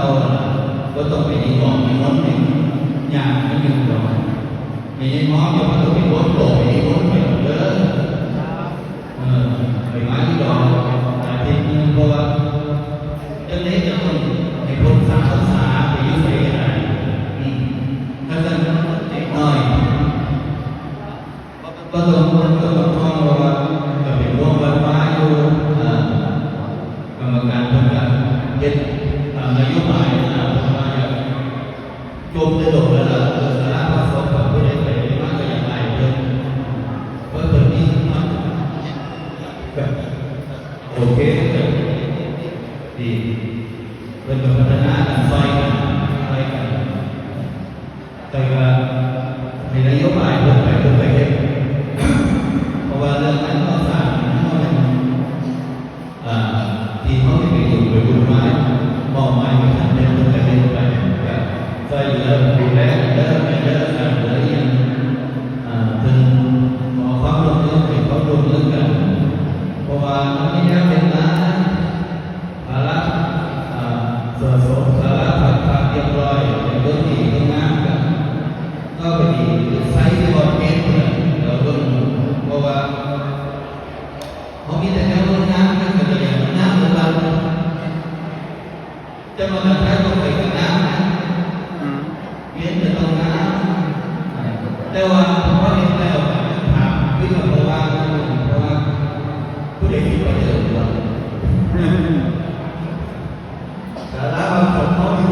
เราก็ต้องไปดีบอกมีมดหนึ่งอย่างไม่มีหรอกมีมอสอยู่ก็มีมดโผล่มีมดไปหมดเลยไปไม้ที่ดอกแต่ทีนี้เพราะว่าเจ้าเล็กจะต้องในพวกสาวสาไปยุ่งไปอะไรถ้าจะเด็กน้อยก็ต้องท่องว่าจะเป็นพวกวันฟ้าอยู่กรรมการเพื่อนเป็นนโยบายว่าจะจบได้จบแล้วสาระประสบกับผู้ใดไปมากก็อย่างไรเพื่อนเพื่อนนี้โอเคดีเพื่อนพัฒนาการซอยกันแต่ว่าในนโยบายเพื่อนไปเห็นเพราะว่าเรื่องนั้นก็ต่างที่เขาไม่ไปอยู่ไปดูไม้มองไม้ไปทำเรื่องไปเรื่อยๆก็ซอยเหลือดูแลเลิกไปเลิกกันเหลือยังถึงขอความร่วมมือให้เขาร่วมมือกันเพราะว่าไม่ได้เป็นนะภาระส่วนสาระผักเรียบร้อยเป็นเรื่องดีเรื่องงามกันก็ไปดีใช้บอลเกมเนี่ยเราต้องเพราะว่าเขามีแต่แนวน้ำนั่นก็จะอย่างน้ำของเราจะมาใช้ต้องไปกับน้ำนะเลี้ยงแต่ต้องน้ำแต่ว่าพอเลี้ยงแล้วถามขึ้นมาเพราะว่าผู้ใดคิดว่าเจอเราสาระของเขาอยู่